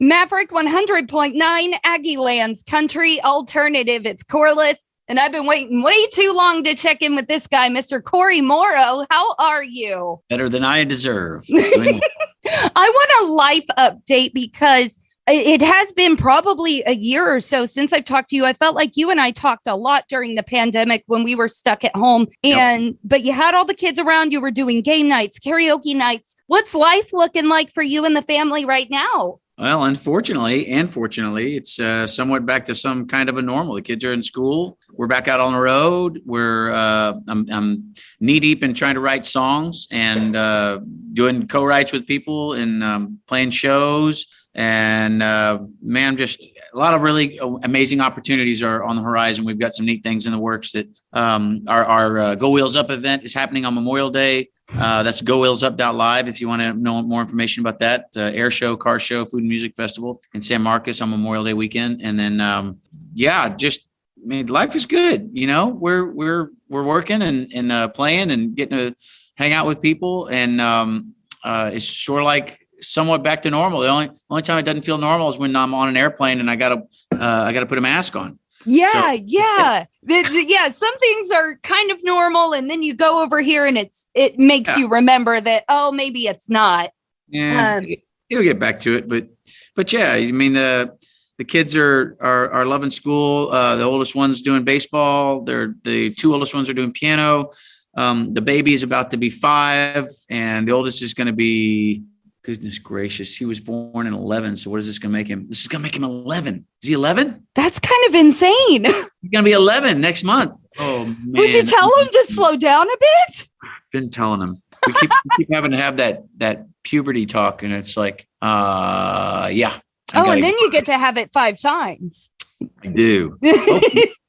Maverick 100.9 Aggie Lands Country Alternative. It's Corliss, and I've been waiting way too long to check in with this guy, Mr. Cory Morrow. How are you? Better than I deserve. I want a life update because it has been probably a year or so since I've talked to you. I felt like you and I talked a lot during the pandemic when we were stuck at home. But you had all the kids around. You were doing game nights, karaoke nights. What's life looking like for you and the family right now? Well, unfortunately and fortunately, it's somewhat back to some kind of a normal. The kids are in school. We're back out on the road. I'm knee deep in trying to write songs and doing co-writes with people and playing shows. And man, just a lot of really amazing opportunities are on the horizon. We've got some neat things in the works that our Go Wheels Up event is happening on Memorial Day. That's GoWheelsUp.live if you want to know more information about that. Air show, car show, food and music festival in San Marcos on Memorial Day weekend. And then, life is good. You know, we're working and playing and getting to hang out with people. And it's sort of like somewhat back to normal. The only time it doesn't feel normal is when I'm on an airplane and I gotta put a mask on. Yeah. Some things are kind of normal, and then you go over here and it makes you remember that, oh, maybe it's not. Yeah, it'll get back to it, but yeah, I mean the kids are loving school. The oldest one's doing baseball. The two oldest ones are doing piano. The baby is about to be 5, and the oldest is going to be. Goodness gracious. He was born in 11. So what is this going to make him? This is going to make him 11. Is he 11? That's kind of insane. He's going to be 11 next month. Oh, man. Would you tell him to slow down a bit? Been telling him. We keep having to have that puberty talk. And it's like, yeah. And then you get to have it 5 times. I do.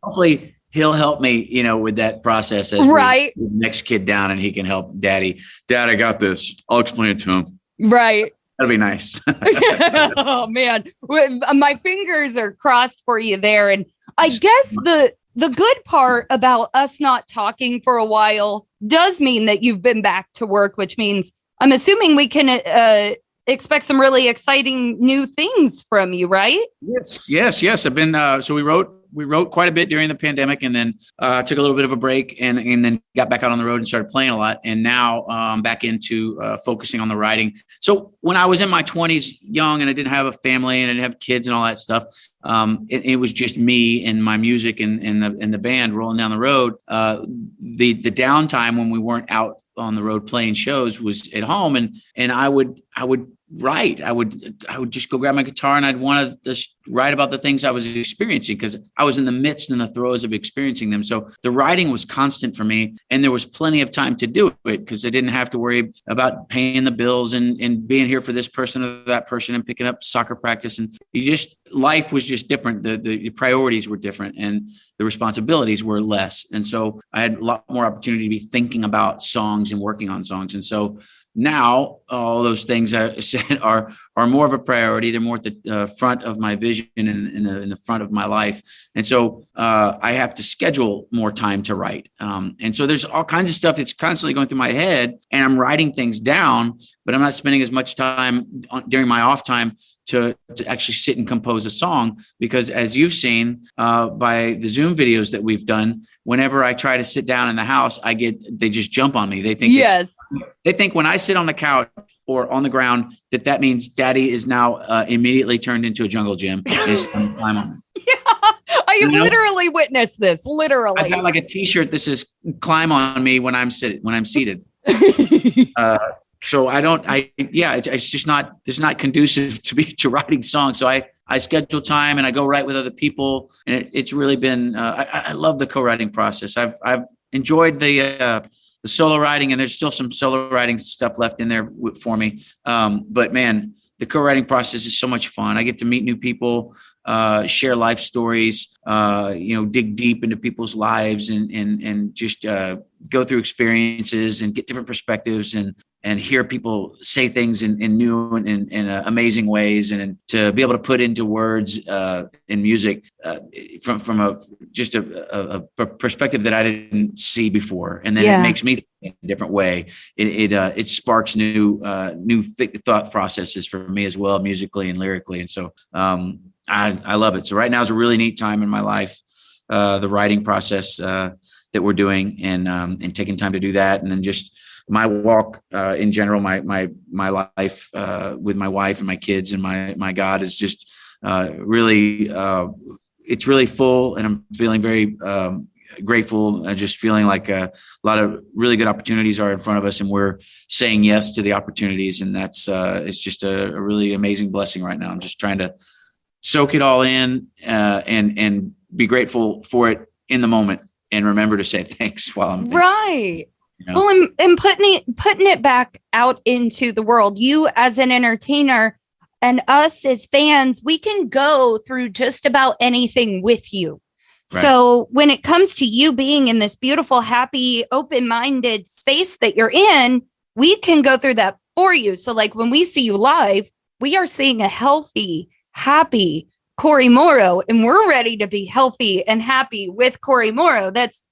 Hopefully he'll help me, with that process as right. The next kid down, and he can help Daddy. Dad, I got this. I'll explain it to him. Right. That'll be nice. Oh, man. My fingers are crossed for you there. And I guess the good part about us not talking for a while does mean that you've been back to work, which means I'm assuming we can expect some really exciting new things from you, right? Yes. I've been, so we wrote quite a bit during the pandemic, and then took a little bit of a break and then got back out on the road and started playing a lot. And now I'm back into focusing on the writing. So when I was in my 20s, young, and I didn't have a family and I didn't have kids and all that stuff, it was just me and my music and the band rolling down the road. The downtime when we weren't out on the road playing shows was at home, and I would write. I would just go grab my guitar and I'd want to just write about the things I was experiencing, because I was in the midst and the throes of experiencing them. So the writing was constant for me, and there was plenty of time to do it because I didn't have to worry about paying the bills and being here for this person or that person and picking up soccer practice. And life was just different. The priorities were different and the responsibilities were less. And so I had a lot more opportunity to be thinking about songs and working on songs. And so now, all those things I said are more of a priority. They're more at the front of my vision and in the front of my life. And so I have to schedule more time to write. And so there's all kinds of stuff that's constantly going through my head, and I'm writing things down, but I'm not spending as much time during my off time to actually sit and compose a song, because as you've seen by the Zoom videos that we've done, whenever I try to sit down in the house, they just jump on me. They think they think when I sit on the couch or on the ground that means Daddy is now immediately turned into a jungle gym. I literally witnessed this. Literally, I got like a T-shirt that says "Climb on me" when I'm seated. So it's just not. It's not conducive to writing songs. So I schedule time and I go write with other people, and it's really been. I love the co-writing process. I've enjoyed the solo writing, and there's still some solo writing stuff left in there for me. But man, the co-writing process is so much fun. I get to meet new people. share life stories, dig deep into people's lives and just go through experiences and get different perspectives and hear people say things in new and amazing ways, and to be able to put into words in music from a perspective that I didn't see before, and then it makes me think in a different way. It sparks new thought processes for me as well, musically and lyrically, and so I love it. So right now is a really neat time in my life, the writing process that we're doing, and taking time to do that, and then just my walk in general, my life with my wife and my kids and my God is just really it's really full, and I'm feeling very grateful, and just feeling like a lot of really good opportunities are in front of us, and we're saying yes to the opportunities, and that's it's just a really amazing blessing right now. I'm just trying to soak it all in and be grateful for it in the moment, and remember to say thanks while I'm right. Well, and putting it back out into the world, you as an entertainer and us as fans, we can go through just about anything with you. Right. So when it comes to you being in this beautiful, happy, open-minded space that you're in, we can go through that for you. So like when we see you live, we are seeing a healthy, happy Cory Morrow, and we're ready to be healthy and happy with Cory Morrow. It's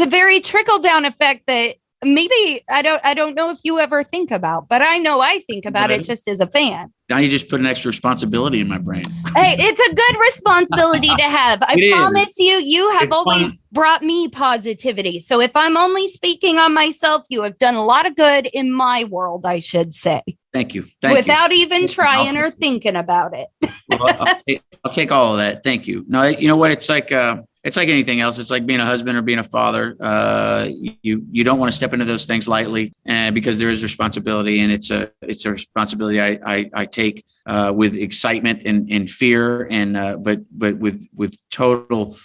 a very trickle down effect that maybe I don't know if you ever think about, but I know I think about it just as a fan. Now you just put an extra responsibility in my brain. Hey, it's a good responsibility to have. I promise you have always brought me positivity. So if I'm only speaking on myself, you have done a lot of good in my world, I should say. Thank you. Without even trying or thinking about it. Well, I'll take all of that. Thank you. No, you know what? It's like anything else. It's like being a husband or being a father. You don't want to step into those things lightly, because there is responsibility, and it's a responsibility I take with excitement and fear, and but with total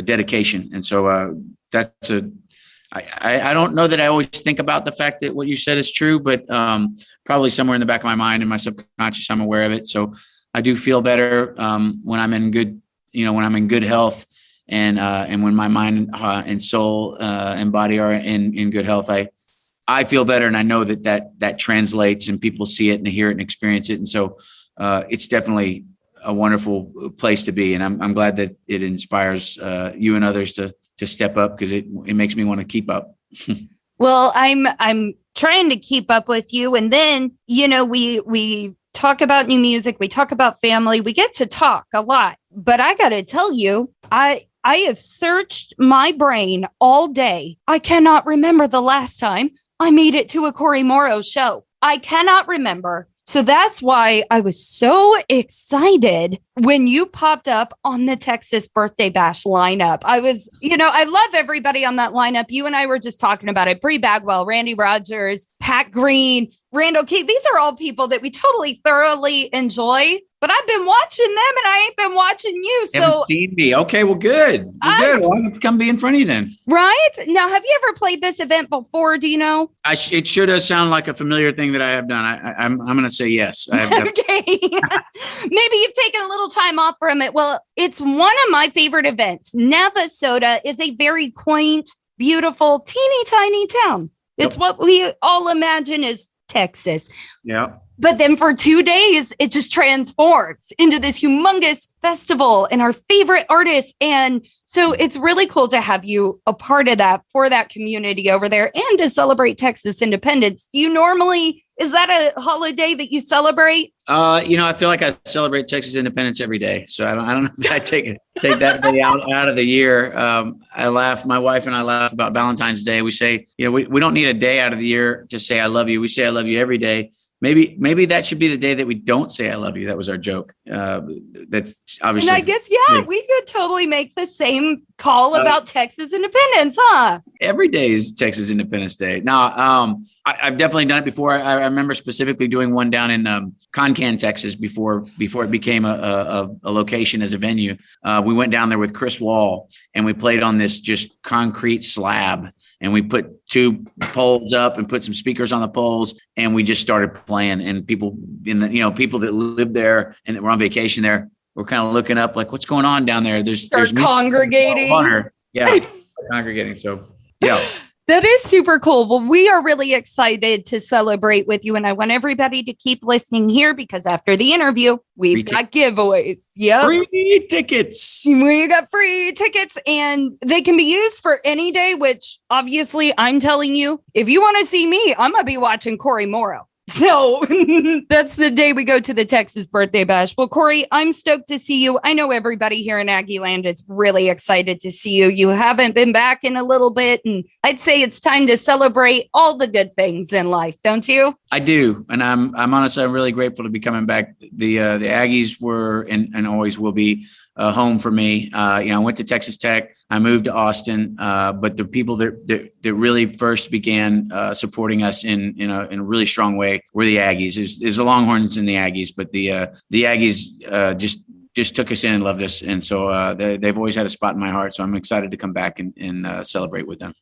dedication. And so that's I don't know that I always think about the fact that what you said is true, but probably somewhere in the back of my mind and my subconscious, I'm aware of it. So I do feel better when I'm in good health, and when my mind and soul and body are in good health, I feel better, and I know that translates, and people see it and hear it and experience it, and so it's definitely a wonderful place to be, and I'm glad that it inspires you and others to step up, because it makes me want to keep up. Well, I'm trying to keep up with you, and then we talk about new music, we talk about family, we get to talk a lot. But I got to tell you, I have searched my brain all day. I cannot remember the last time I made it to a Cory Morrow show. I cannot remember. So that's why I was so excited when you popped up on the Texas Birthday Bash lineup. I love everybody on that lineup. You and I were just talking about it. Bree Bagwell, Randy Rogers, Pat Green, Randall Key. These are all people that we totally thoroughly enjoy. But I've been watching them, and I ain't been watching you. So haven't seen me. Okay, well, good. Good. Well, I have to come be in front of you then. Right now, have you ever played this event before? Do you know? It sure does sound like a familiar thing that I have done. I'm going to say yes. Okay. Maybe you've taken a little time off from it. Well, it's one of my favorite events. Navasota is a very quaint, beautiful, teeny tiny town. It's what we all imagine is Texas. Yeah. But then for 2 days, it just transforms into this humongous festival and our favorite artists. And so it's really cool to have you a part of that for that community over there and to celebrate Texas independence. Is that a holiday that you celebrate? I feel like I celebrate Texas independence every day. So I don't know if I take that day out of the year. I laugh. My wife and I laugh about Valentine's Day. We say, we don't need a day out of the year to say I love you. We say I love you every day. Maybe that should be the day that we don't say I love you. That was our joke. That's obviously. And I guess, we could totally make the same call about Texas independence, huh? Every day is Texas Independence Day. Now, I've definitely done it before. I remember specifically doing one down in Concan, Texas, before it became a location as a venue. We went down there with Chris Wall, and we played on this just concrete slab, and we put two poles up and put some speakers on the poles, and we just started playing. And people people that lived there and that were on vacation there were kind of looking up like, what's going on down there? There's congregating. Yeah, congregating. So yeah. That is super cool. Well, we are really excited to celebrate with you. And I want everybody to keep listening here because after the interview, we've got giveaways. Yep. Free tickets. We got free tickets and they can be used for any day, which obviously I'm telling you, if you want to see me, I'm going to be watching Cory Morrow. So that's the day we go to the Texas birthday bash. Well, Cory, I'm stoked to see you. I know everybody here in Aggie Land is really excited to see you. You haven't been back in a little bit, and I'd say it's time to celebrate all the good things in life, don't you? I do, and I'm honestly I'm really grateful to be coming back. The Aggies were and always will be home for me. I went to Texas Tech. I moved to Austin, but the people that really first began supporting us in a really strong way were the Aggies. There's the Longhorns and the Aggies, but the Aggies just took us in and loved us, and so they've always had a spot in my heart. So I'm excited to come back and celebrate with them.